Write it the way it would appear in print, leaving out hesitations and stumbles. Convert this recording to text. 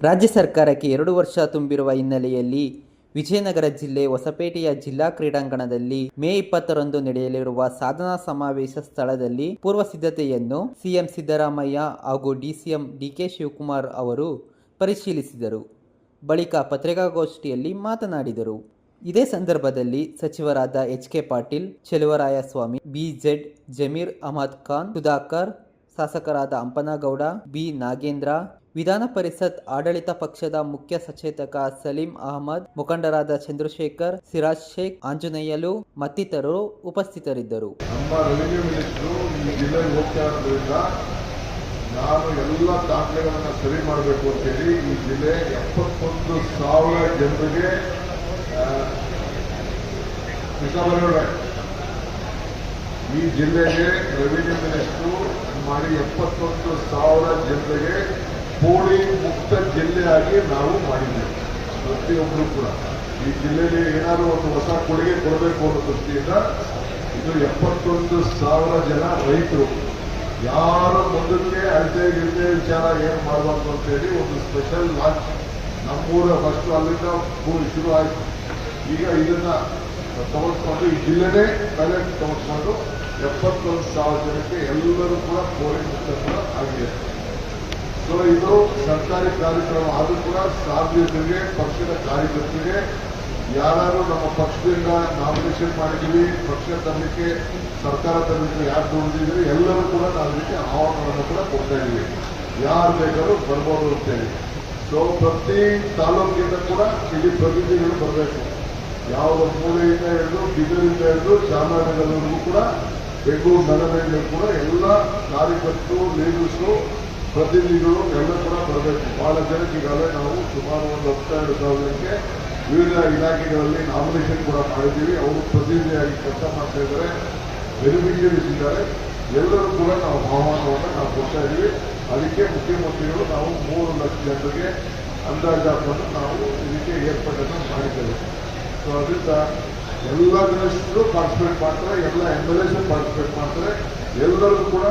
ರಾಜ್ಯ ಸರ್ಕಾರಕ್ಕೆ 2 ವರ್ಷ ತುಂಬಿರುವ ಹಿನ್ನೆಲೆಯಲ್ಲಿ ವಿಜಯನಗರ ಜಿಲ್ಲೆ ಹೊಸಪೇಟೆಯ ಜಿಲ್ಲಾ ಕ್ರೀಡಾಂಗಣದಲ್ಲಿ ಮೇ 20ರಂದು ನಡೆಯಲಿರುವ ಸಾಧನಾ ಸಮಾವೇಶ ಸ್ಥಳದಲ್ಲಿ ಪೂರ್ವ ಸಿದ್ಧತೆಯನ್ನು ಸಿಎಂ ಸಿದ್ದರಾಮಯ್ಯ ಹಾಗೂ ಡಿಸಿಎಂ ಡಿಕೆ ಶಿವಕುಮಾರ್ ಅವರು ಪರಿಶೀಲಿಸಿದರು. ಬಳಿಕ ಪತ್ರಿಕಾಗೋಷ್ಠಿಯಲ್ಲಿ ಮಾತನಾಡಿದರು. ಇದೇ ಸಂದರ್ಭದಲ್ಲಿ ಸಚಿವರಾದ ಎಚ್.ಕೆ. ಪಾಟೀಲ್, ಚೆಲುವರಾಯಸ್ವಾಮಿ, ಬಿ.ಝೆಡ್. ಜಮೀರ್ ಅಹಮದ್ ಖಾನ್, ಸುಧಾಕರ್, ಶಾಸಕರಾದ ಹಂಪನಗೌಡ, ಬಿ. ನಾಗೇಂದ್ರ, ವಿಧಾನ ಪರಿಷತ್ ಆಡಳಿತ ಪಕ್ಷದ ಮುಖ್ಯ ಸಚೇತಕ ಸಲೀಂ ಅಹಮದ್, ಮುಖಂಡರಾದ ಚಂದ್ರಶೇಖರ್, ಸಿರಾಜ್ ಶೇಖ್, ಆಂಜನೇಯಲು ಮತ್ತಿತರರು ಉಪಸ್ಥಿತರಿದ್ದರು. ನಮ್ಮ ರೆವಿನ್ಯೂ ಮಿನಿಸ್ಟರು ಈ ಜಿಲ್ಲೆಗೆ ಹೋಗ್ತಾ ಇರೋದ್ರಿಂದ ನಾನು ಎಲ್ಲ ದಾಖಲೆಗಳನ್ನು ಸರಿ ಮಾಡಬೇಕು ಅಂತೇಳಿ ಈ ಜಿಲ್ಲೆ 71,000 ಜನರಿಗೆ ಈ ಜಿಲ್ಲೆಗೆ ರೆವಿನ್ಯೂ ಮಿನಿಸ್ಟರು ಮಾಡಿ 71,000 ಜನರಿಗೆ ಪೋಳಿ ಮುಕ್ತ ಜಿಲ್ಲೆಯಾಗಿ ನಾವು ಮಾಡಿದ್ದೇವೆ. ಪ್ರತಿಯೊಬ್ಬರು ಕೂಡ ಈ ಜಿಲ್ಲೆಯಲ್ಲಿ ಏನಾದರೂ ಒಂದು ಹೊಸ ಕೊಡುಗೆ ಕೊಡಬೇಕು ಅನ್ನೋ ದೃಷ್ಟಿಯಿಂದ ಇದು 71,000 ಜನ ರೈತರು ಯಾರು ಮುಂದಕ್ಕೆ ಅಳತೆ ಗಿಳತೆ ವಿಚಾರ ಏನು ಮಾಡಬಾರ್ದು ಅಂತೇಳಿ ಒಂದು ಸ್ಪೆಷಲ್ ಲಾಂಚ್ ನಮ್ಮೂರ ಫಸ್ಟ್ ಅಲ್ಲಿಂದ ಶುರು ಆಯಿತು. ಈಗ ಇದನ್ನ ತಗೊಂಡ್ಕೊಂಡು ಈ ಜಿಲ್ಲೆನೇ ತಲೆ ತಗೊಂಡ್ಕೊಂಡು 71,000 ಜನಕ್ಕೆ ಎಲ್ಲರೂ ಕೂಡ ಪೋಲಿಂಗ್ ಮುಕ್ತ ಆಗಿದೆ. ಸೊ ಇದು ಸರ್ಕಾರಿ ಕಾರ್ಯಕ್ರಮ. ಆದರೂ ಕೂಡ ಸಾರ್ವಜನಿಕರಿಗೆ, ಪಕ್ಷದ ಕಾರ್ಯಕರ್ತರಿಗೆ, ಯಾರು ನಮ್ಮ ಪಕ್ಷದಿಂದ ನಾಮಿನೇಷನ್ ಮಾಡಿದ್ದೀವಿ, ಪಕ್ಷ ತರಲಿಕ್ಕೆ, ಸರ್ಕಾರ ತರಲಿಕ್ಕೆ ಯಾರು ತಗೊಂಡಿದ್ದೀವಿ ಎಲ್ಲರೂ ಕೂಡ ನಾವು ಇದಕ್ಕೆ ಆಹ್ವಾನವನ್ನು ಕೂಡ ಕೊಡ್ತಾ ಇದ್ದೀವಿ. ಯಾರು ಬೇಕಾದ್ರೂ ಬರ್ಬೋದು ಅಂತೇಳಿ. ಸೊ ಪ್ರತಿ ತಾಲೂಕಿಂದ ಕೂಡ ಇಲ್ಲಿ ಪ್ರತಿನಿಧಿಗಳು ಬರಬೇಕು. ಯಾವುದೋ ಮೂಲೆಯಿಂದ ಹಿಡಿದು ಬಿದರಿಂದ ಹಿಡಿದು ಚಾಮರಾಜನಗರವರೆಗೂ ಕೂಡ, ಬೆಂಗಳೂರು ನಗರದಲ್ಲಿ ಕೂಡ ಎಲ್ಲ ಕಾರ್ಯಕರ್ತರು, ಲೀಡರ್ಸು, ಪ್ರತಿನಿಧಿಗಳು ಎಲ್ಲ ಕೂಡ ಬರಬೇಕು. ಬಹಳ ಜನಕ್ಕೆ ಈಗಾಗಲೇ ನಾವು ಸುಮಾರು ಒಂದು 12,000 ಜನಕ್ಕೆ ವಿವಿಧ ಇಲಾಖೆಗಳಲ್ಲಿ ನಾಮಿನೇಷನ್ ಕೂಡ ಮಾಡಿದ್ದೀವಿ. ಅವರು ಪ್ರತಿನಿಧಿಯಾಗಿ ಕೆಲಸ ಮಾಡ್ತಾ ಇದ್ದಾರೆ, ಬೆನಿಫಿಷರೀಸ್ ಇದ್ದಾರೆ. ಎಲ್ಲರೂ ಕೂಡ ನಾವು ಆಹ್ವಾನವನ್ನು ನಾವು ಕೊಡ್ತಾ ಇದ್ದೀವಿ. ಅದಕ್ಕೆ ಮುಖ್ಯಮಂತ್ರಿಗಳು ನಾವು 3 ಲಕ್ಷ ಜನರಿಗೆ ಅಂದಾಜಾಕೊಂಡು ನಾವು ಇದಕ್ಕೆ ಏರ್ಪಾಟನ್ನು ಮಾಡಿದ್ದೇವೆ. ಸೊ ಅದರಿಂದ ಎಲ್ಲ ಮಿನಿಸ್ಟರು ಪಾರ್ಟಿಸಿಪೇಟ್ ಮಾಡ್ತಾರೆ, ಎಲ್ಲ MLAs ಪಾರ್ಟಿಸಿಪೇಟ್ ಮಾಡ್ತಾರೆ. ಎಲ್ಲರಿಗೂ ಕೂಡ